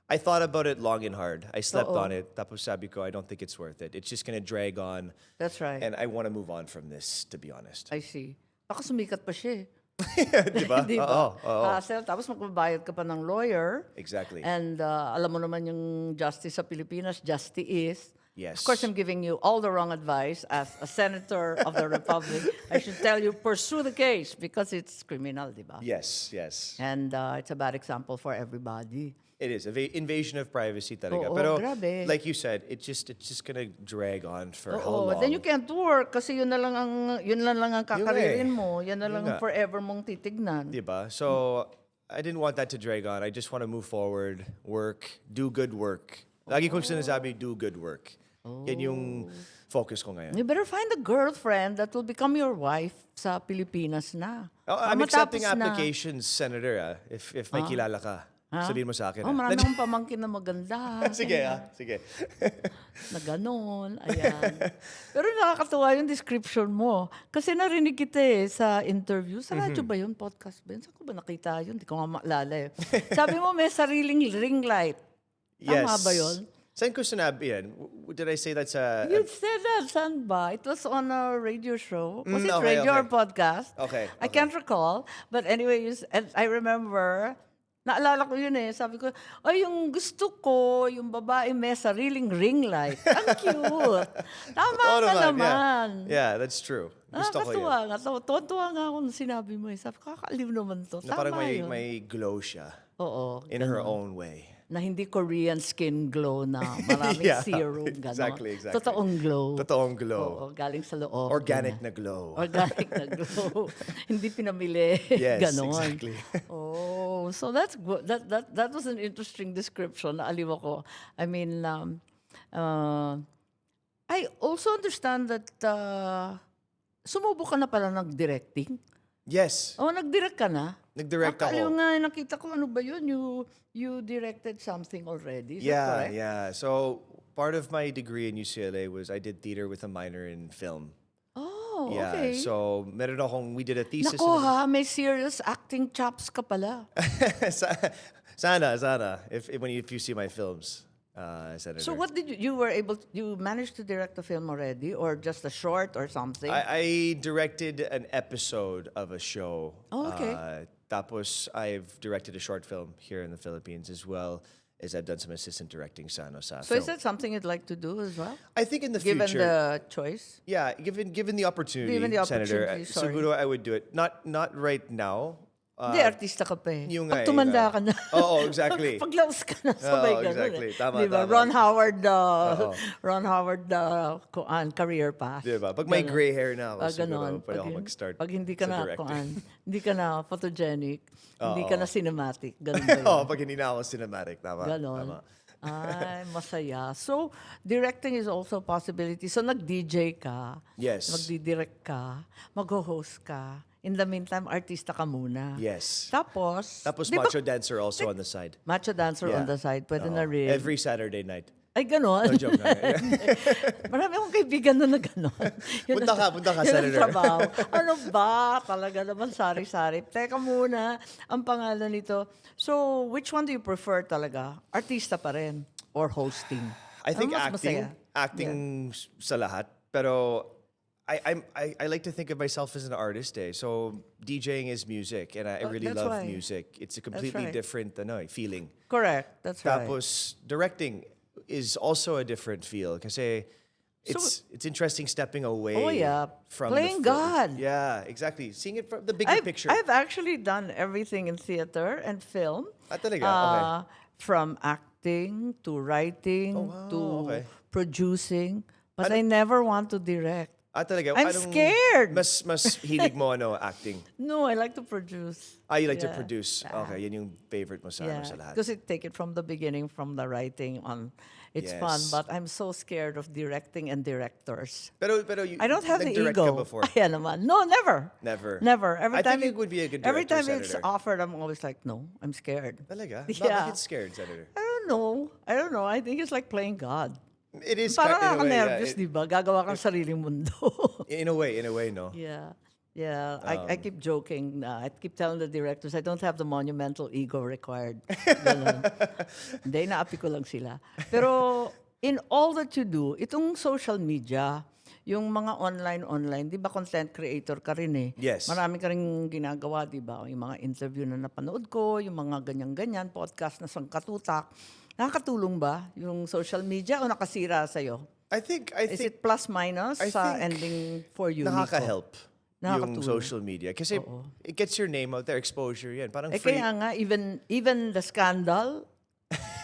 I thought about it long and hard. I slept Oo. on it. Tapos sabi ko, I don't think it's worth it. It's just gonna drag on. That's right. And I want to move on from this, to be honest. I see. Baka sumikat pa siya eh. Di ba? Di ba? Oo, oo. Hassle, tapos magbabayad ka pa ng lawyer. Exactly. And alam mo naman yung justice sa Pilipinas, justice is. Yes. Of course, I'm giving you all the wrong advice as a senator of the republic. I should tell you, pursue the case because it's criminal, di ba? Yes, yes. And it's a bad example for everybody. It is. Invasion of privacy talaga. Oo, Pero, grabe. like you said, it's just gonna drag on for how Oo, long? then you can't work kasi yun lang ang kakaririn eh. mo. Yan na lang Yun ang nga. forever mong titignan. Diba? So, I didn't want that to drag on. I just want to move forward, work, do good work. Lagi kong sinasabi, do good work. Yan yung focus ko ngayon. You better find a girlfriend that will become your wife sa Pilipinas na. Oh, I'm Matapos accepting applications, Senator. If may kilala ka, sabihin mo sa akin. Oh, marami akong pamangkin na maganda. Sige, sige. Na ganon. Ayan. Pero nakakatuwa yung description mo. Kasi narinig kita sa interview. Sa radyo ba yun? Podcast ba yun? Saan ko ba nakita yun? Hindi ko nga maalala eh. Sabi mo may sariling ring light. Tama ba yun? Saan ko sinabi yan? Did I say that sa... You said that, saan ba? It was on a radio show. Was it okay, radio or okay. podcast? Okay, I can't recall. But anyway, and I remember, naalala ko yun eh. Sabi ko, ay, yung gusto ko, yung babae may sariling ring light. Ang cute. Tama Oo ka naman, naman. Yeah, that's true. Gusto ko yun. Nakakatuwa nga. Tuwa nga ako nung sinabi mo eh. Sabi ko, kakaliw naman to. Na parang Tama yun. may glow siya. Oo. In her own way. Na hindi Korean skin glow na maraming Yeah, serum, gano'n. exactly. Totoong glow. Totoong glow. Oo, galing sa loob. Organic ganyan. na glow. Organic na glow. Hindi pinamili. Yes, Ganon. exactly. Oh, so that's good. That was an interesting description. Naaliw ako. I mean, I also understand that sumubo ka na pala ng-directing. Yes. Oh, nag-direct ka na? Nag-direct Akala ako. nga, nakita ko, ano ba yun? You directed something already. Is that Yeah, correct? yeah. So part of my degree in UCLA was I did theater with a minor in film. Oh, Yeah. okay. So meron akong, we did a thesis. Nako ha, may serious acting chops ka pala. Sana. If you see my films, Senator. So what did you managed to direct a film already or just a short or something? I directed an episode of a show. Oh, okay. Tapos I've directed a short film here in the Philippines as well as I've done some assistant directing sa so film. is that something you'd like to do as well? I think in the Given future, the choice? yeah, given the opportunity, Given the Senator, opportunity, sorry. siguro I would do it. Not right now. Hindi, artista ka pa eh. yung Pag nga eh, tumanda nga. ka na. Oo, exactly. Pag laos ka na, sabay Oo, ganun exactly. eh. Tama, Diba? tama. Ron Howard career path. Diba? Pag may Ganon. gray hair na ako, siguro Ganon. pwede ako mag-start Pag hindi ka sa na, directing. hindi ka na photogenic, hindi ka na cinematic. Ganun ba yun? Oo, pag hindi na ako cinematic, tama. Ganon. Tama. Ay, masaya. So, directing is also a possibility. So, nag-DJ ka. Yes. Magdidirect ka. Mag-host ka. In the meantime, artista ka muna. Yes. Tapos di ba, macho dancer also on the side. macho dancer on Yeah. the side. Pwede Oo. na rin. Every Saturday night. Ay, ganon. No joke na. Marami akong kaibigan na ganon. Punta ka, yun ang Senator. trabaho. Ano ba? Talaga naman sari-sari. Teka muna, ang pangalan nito. So, which one do you prefer talaga? Artista pa rin? Or hosting? I think Ano mas masaya? acting sa lahat. Pero I like to think of myself as an artist So DJing is music and I really that's love why. music. It's a completely right. different feeling. Correct. That's right. Tapos directing is also a different feel kasi it's interesting stepping away Oh, yeah. from Playing the film. God. Yeah, exactly. Seeing it from the bigger picture. I've actually done everything in theater and film. Talaga? Okay. From acting to writing wow, to okay. producing. But I never want to direct. Talaga? I'm scared. Mas hilig mo acting? No, I like to produce. You like to Yeah. produce. Okay, yan yung favorite mo sa sa lahat. Because take it from the beginning, from the writing on. It's Yes. fun, but I'm so scared of directing and directors. Pero you, I don't have the nag-direct ego. ka before? Ayan naman. No, never. Never. Never. Every I time think it would be a good Every director, time it's Senator. offered, I'm always like, no, I'm scared. Talaga? Yeah. Bakit scared, Senator? I don't know. I think it's like playing God. It is Parang in a way, nakaka-nervous, di ba? Gagawa kang sariling mundo. in a way, no? Yeah. Yeah, I keep joking. I keep telling the directors, I don't have the monumental ego required. Ganun. Hindi, naapi ko lang sila. Pero in all that you do, itong social media, yung mga online, di ba content creator ka rin eh? Yes. Marami ka rin ginagawa, di ba? Yung mga interview na napanood ko, yung mga ganyan-ganyan, podcast na sangkatutak. Nakakatulong ba yung social media o nakasira sa'yo? I think Is it plus minus I sa think ending for you, Nico? nakaka-help yung Nakakatulong. social media. Kasi it gets your name out there, exposure yan. Parang Eh free. kaya nga, even the scandal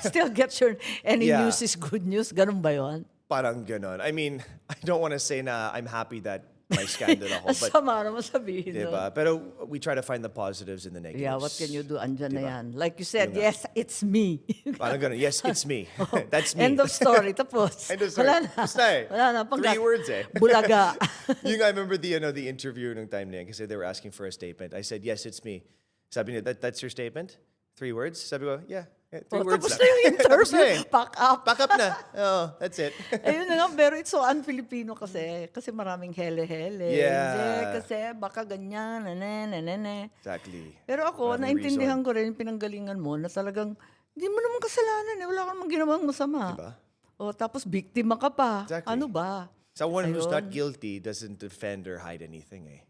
still gets your, any Yeah. news is good news. Ganun ba yun? Parang ganon. I mean, I don't want to say na I'm happy that may scandal ako. Ang But, sama naman sabihin nun. diba? Pero we try to find the positives and the negatives. Yeah, what can you do? Andyan na Diba? yan. Like you said, yes, it's me. Parang ganon. Yes, it's me. That's me. End of story. Tapos. End of story. Wala na. Tapos na eh. Wala na. 3 words eh. Bulaga. Yung I remember the interview nung time na yan kasi they were asking for a statement. I said, yes, it's me. Sabi niya, that's your statement? 3 words? Sabi ko, yeah. 3 words Tapos lang. na yung Tapos na interview. eh. Pack up. Back up na. Oh, that's it. Ayun na nga, pero it's so un-Filipino kasi. Kasi maraming hele-hele. Yeah. Hindi, kasi baka ganyan, nene. Exactly. Pero ako, Maraming naintindihan reason. ko rin yung pinanggalingan mo na talagang, hindi mo naman kasalanan eh. Wala kang naman ginawang masama. Diba? O, tapos biktima ka pa. Exactly. Ano ba? Someone who's Ayun. not guilty doesn't defend or hide anything eh.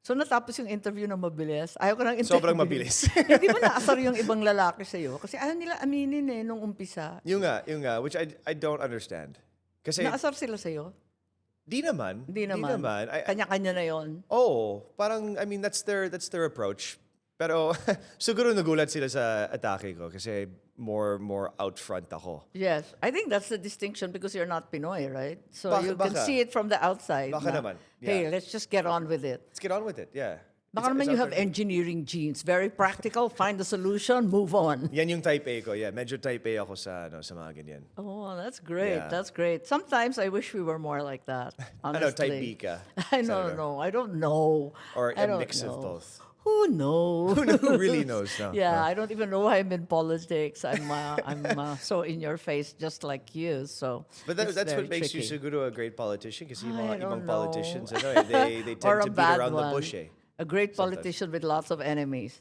So natapos yung interview na mabilis. Ayaw ko ng interview. Sobrang mabilis. Hindi ba naasar yung ibang lalaki sa'yo? Kasi ayaw nila aminin eh nung umpisa. Yung nga, which I don't understand. Kasi Naasar sila sa'yo? di naman. Hindi naman. Kanya-kanya na yon. Parang, I mean, that's their approach. Pero siguro nagulat sila sa atake ko kasi more out front ako. Yes. I think that's the distinction because you're not Pinoy, right? So you can Baka. see it from the outside. Baka na, naman, Hey, yeah. let's just get on with it. Let's get on with it, yeah. Baka naman It's you out have there. engineering genes. Very practical. Find the solution. Move on. Yan yung type A ko, yeah. Medyo type A ako sa mga ganyan. Oh, that's great. Yeah. That's great. Sometimes I wish we were more like that. Honestly. type B ka, I don't Senator? know. I don't know. Or I a don't mix of know. both. Who knows? Who really knows now? Yeah, I don't even know why I'm in politics. I'm so in your face, just like you. So, But it's that's very what makes you tricky. siguro a great politician kasi yung I mga don't ibang know. politicians, they Or a tend to beat bad around the one. bush eh. A great Sometimes. politician with lots of enemies.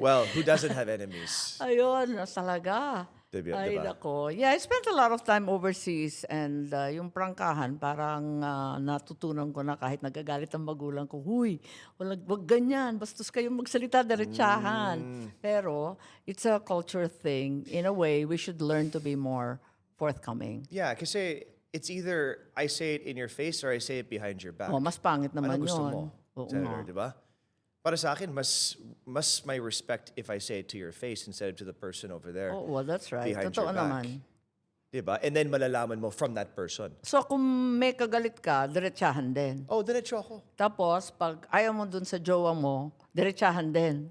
Well, who doesn't have enemies? Ayun, talaga. Diba? Ay, nako. Yeah, I spent a lot of time overseas and yung prangkahan, parang natutunan ko na kahit nagagalit ang magulang ko, huy, wag ganyan, bastos kayong magsalita, diretsahan. Pero, it's a culture thing. In a way, we should learn to be more forthcoming. Yeah, kasi it's either I say it in your face or I say it behind your back. Oh, mas pangit naman Ano gusto yun. mo, Oo Senator, nga. di ba? Para sa akin, mas may respect if I say it to your face instead of to the person over there. Oh, well, that's right. Behind Totoo your back. naman. Di ba? And then malalaman mo from that person. So, kung may kagalit ka, diretsahan din. Oh, diretso ako. Tapos, pag ayaw mo dun sa jowa mo, diretsahan din.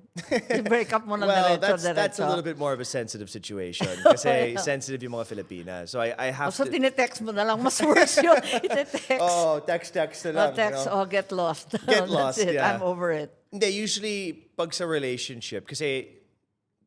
I-break up mo ng Well, that's diretso. a little bit more of a sensitive situation. Kasi sensitive yung mga Filipina. So I have So, to... tinetext mo na lang. Mas worse yun. Ite-text. Oh, text na lang. Text, you know? get lost. Get That's lost, it. yeah. I'm over it. Hindi, usually, pag sa relationship, kasi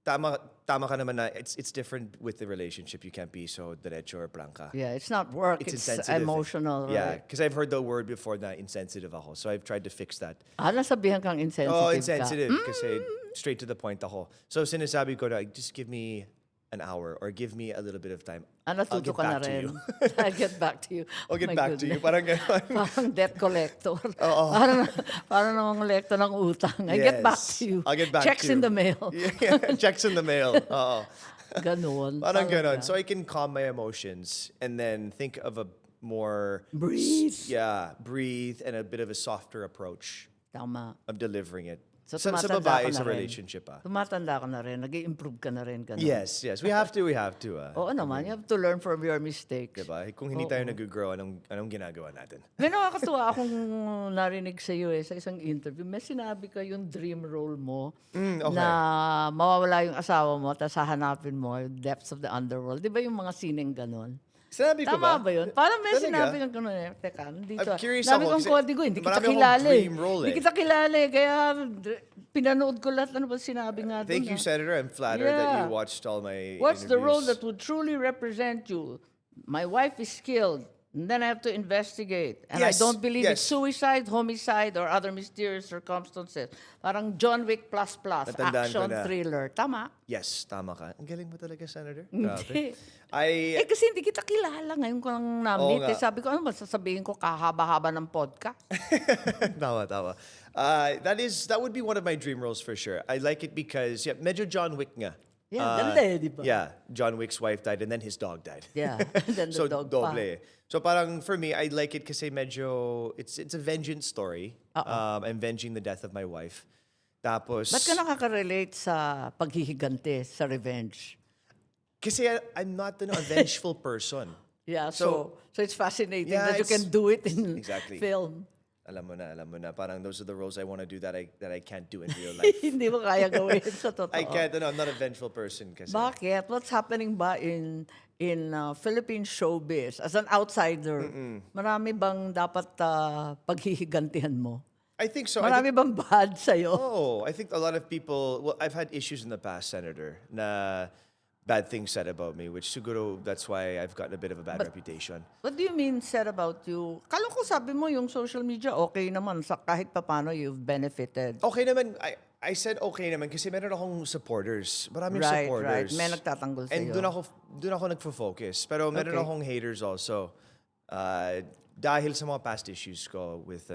tama ka naman na it's different with the relationship. You can't be so derecho or blanca. Yeah, it's not work. It's insensitive. emotional, Yeah, right? because I've heard the word before na insensitive ako. So I've tried to fix that. Nasabihan kang insensitive Oh, ka. insensitive. Kasi straight to the point ako. So sinasabi ko na, just give me an hour or give me a little bit of time. I'll Natuto get ka na back to rin. you. I'll get back to you. I'll get My back to you. goodness. Parang ganon. Parang debt collector. Parang namang kolektor ng utang. I get back Yes. to you. I'll get back Checks to you. in the mail. Yeah, checks in the mail. Oo. Ganon. Parang talaga. ganon. So I can calm my emotions and then think of a more... Breathe. Yeah, breathe and a bit of a softer approach Tama. of delivering it. So, sa tumatanda babae, ka na sa rin. relationship Tumatanda ka na rin. Nag-i-improve ka na rin. Ganon. Yes. We have to. Oo naman. You have to learn from your mistakes. Diba? Kung hindi tayo nag-grow, anong ginagawa natin? May nakakatuwa akong narinig sa iyo sa isang interview. May sinabi ka yung dream role mo okay. na mawawala yung asawa mo tapos hahanapin mo yung depths of the underworld. Di ba yung mga sineng ganon? Sinabi ko Tama ba? ba yun? Parang may Talaga? sinabi kang gano'n eh. Teka, dito. I'm curious Dami ako kong kasi kodigo, hindi kita marami akong kilala eh. dream role Hindi eh. kita kilala eh. Kaya pinanood ko lahat. Ano ba sinabi nga doon? Thank you, Senator. I'm flattered that Yeah. you watched all my What's the role interviews. that would truly represent you? My wife is skilled. And then I have to investigate. And Yes, I don't believe it's yes. suicide, homicide, or other mysterious circumstances. Parang John Wick plus plus, Natandaan ko action, na. thriller. Tama? Yes, tama ka. Ang galing mo talaga, Senator. Hindi. Grabe. Eh kasi hindi kita kilala ngayon ko lang na-meet. nga. Eh, sabi ko, ano ba sasabihin ko kahaba-haba ng podcast? Tama, tama. That would be one of my dream roles for sure. I like it because, yeah, medyo John Wick nga. Yeah, ganda eh, di ba? Yeah, John Wick's wife died and then his dog died. Yeah, and then the So dog doble. pa. So parang for me, I like it kasi medyo, it's a vengeance story. I'm avenging the death of my wife. Tapos, Ba't ka nakaka-relate sa paghihiganti, sa revenge? kasi I'm not a vengeful person. Yeah, so it's fascinating Yeah, that you can do it in Exactly. film. Alam mo na. Parang those are the roles I want to do that I can't do in real life. Hindi mo kaya gawin sa totoo. I can't, I'm not a vengeful person kasi. Bakit? What's happening ba in Philippine showbiz? As an outsider, marami bang dapat paghihigantihan mo? I think so. Marami bang bad sa'yo? Oh, I think a lot of people, well, I've had issues in the past, Senator, na bad things said about me, which siguro that's why I've gotten a bit of a bad reputation. What do you mean said about you? Kala ko sabi mo yung social media, okay naman. Sa kahit papano you've benefited. Okay naman, I said okay naman kasi meron akong supporters. Maraming Right. supporters. May nagtatanggol sa'yo. And doon ako nagfo-focus. Pero meron Okay. akong haters also. Dahil sa mga past issues ko with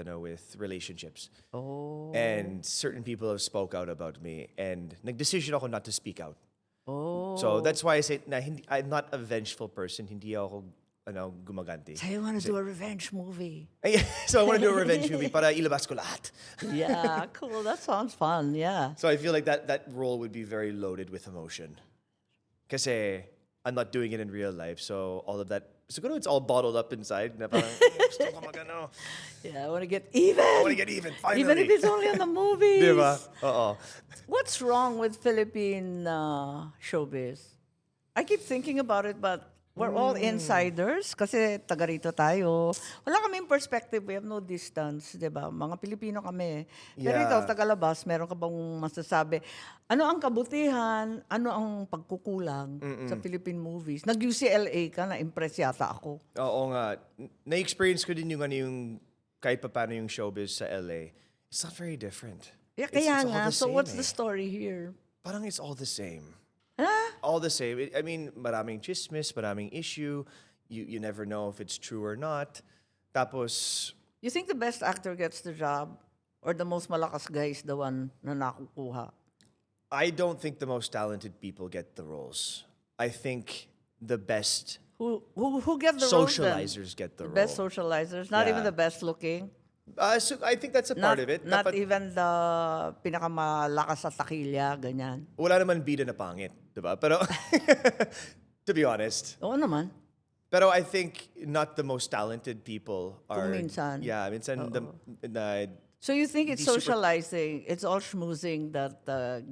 relationships. Oh. And certain people have spoke out about me. And nagdecision ako not to speak out. Oh. So that's why I say na I'm not a vengeful person. Hindi ako gumaganti. So you want to do a revenge movie? So I want to do a revenge movie para ilabas ko lahat. Yeah, cool. That sounds fun. Yeah. So I feel like that role would be very loaded with emotion. Kasi I'm not doing it in real life. So all of that, siguro it's all bottled up inside. Na parang, gusto ko magano. Yeah, I want to get even. I want to get even, finally. Even if it's only on the movies. Diba? Oo. What's wrong with Philippine showbiz? I keep thinking about it, but we're all insiders kasi taga rito tayo. Wala kaming perspective. We have no distance, di ba? Mga Pilipino kami. Pero Yeah. ikaw, taga-labas, meron ka bang masasabi? Ano ang kabutihan? Ano ang pagkukulang sa Philippine movies? Nag-UCLA ka, na-impress yata ako. Oo nga. Na-experience ko din yung kahit pa paano yung showbiz sa LA. It's not very different. Yeah, It's kaya all nga. the So same what's eh. the story here? Parang it's all the same. Huh? All the same. I mean, maraming chismis, maraming issue. You never know if it's true or not. Tapos, You think the best actor gets the job? Or the most malakas guy is the one na nakukuha? I don't think the most talented people get the roles. I think the best Who get the roles then? socializers get the role. Best socializers? Not even Yeah. the best looking? So I think that's a part of it. Not Dapat- even the pinakamalakas sa takilya, ganyan. wala naman bida na pangit, diba? Pero, to be honest. Oo naman. Pero I think not the most talented people are... minsan. Yeah, minsan So you think it's Hindi super- socializing, it's all schmoozing that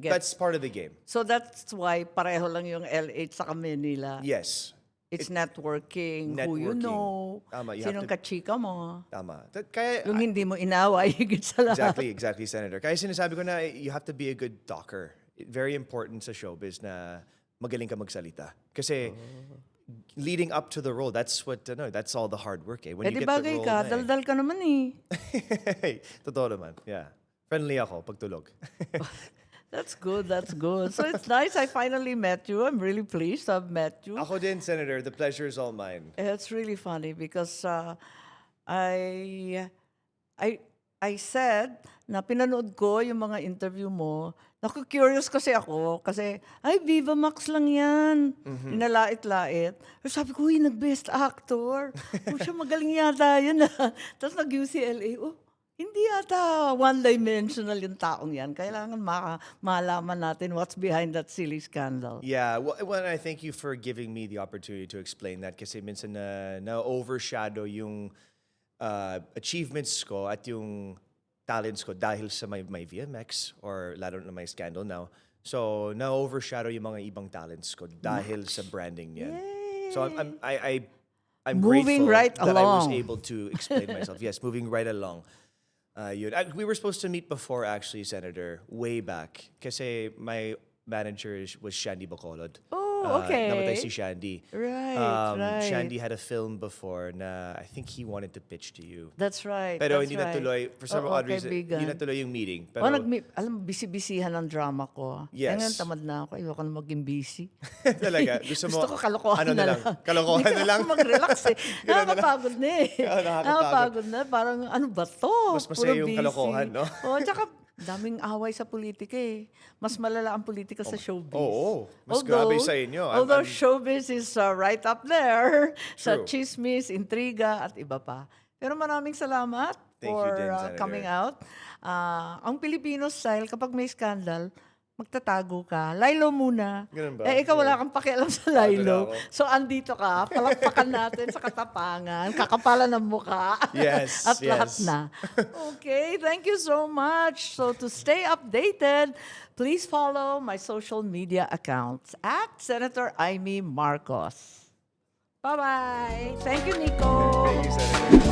gets... that's part of the game. So that's why pareho lang yung LH sa Manila. Yes. It's networking, who you Networking. know, Tama, you have sinong to- kachika mo. Tama. Kaya, Yung hindi mo inaway, higit sa lahat. exactly, Senator. Kaya sinasabi ko na you have to be a good talker. Very important sa showbiz na magaling ka magsalita. Kasi leading up to the role, that's all the hard work eh. When Eh you di get the bagay role ka, na daldal ka naman eh. Totoo naman, yeah. Friendly ako pag tulog. That's good, that's good. So it's nice I finally met you. I'm really pleased I've met you. Ako din, Senator. The pleasure is all mine. It's really funny because I said na pinanood ko yung mga interview mo. Naku-curious kasi ako kasi, ay, Viva Max lang yan. Inalait-lait. Pero sabi ko, uy, nag-best actor. Oh, siya magaling yata yun. Tapos nag-UCLA, oh, hindi yata one-dimensional yung taong yan. Kailangan malaman natin what's behind that silly scandal. Yeah, well, I thank you for giving me the opportunity to explain that kasi minsan na-overshadow yung achievements ko at yung talents ko dahil sa may VMX or lalo na may scandal now. So, na-overshadow yung mga ibang talents ko dahil sa branding niyan. So, I'm Moving grateful right that I was along. able to explain myself. Yes, moving right along. We were supposed to meet before, actually, Senator, way back. Kasi my manager was Shandy Bacolod. Oh, okay. Namatay si Shandy. Right, right. Shandy had a film before na I think he wanted to pitch to you. That's right. Pero that's hindi right. natuloy. For some Oo, odd reason, kaibigan. hindi natuloy yung meeting. Pero, Alam mo, busy-busyhan ang drama ko. Yes. Ngayon, tamad na ako. Ayoko na maging busy. talaga, gusto mo, Gusto ko kalokohan ano na lang? Kalokohan Hindi na lang? ako mag-relax eh. Nakakapagod na eh. Oo, nakakapagod. Nakakapagod na. Parang, ano ba to? Mas masaya Puro yung busy. kalokohan, no? Oo, tsaka daming away sa politika eh. Mas malala ang politika sa showbiz. Oo, mas grabe sa inyo. Although showbiz is right up there sa True. chismis, intriga, at iba pa. Pero maraming salamat Thank you for din, Senator. coming out. Ang Filipino style, kapag may scandal, magtatago ka. Lilo muna. Ganun ba? Eh, ikaw wala kang pakialam sa na Lilo. ako. So, andito ka. Palakpakan natin sa katapangan. Kakapalan ng mukha. Yes, At lahat yes. na. Okay, thank you so much. So, to stay updated, please follow my social media accounts at Senator Amy Marcos. Bye-bye. Thank you, Nico. Thank you, Senator.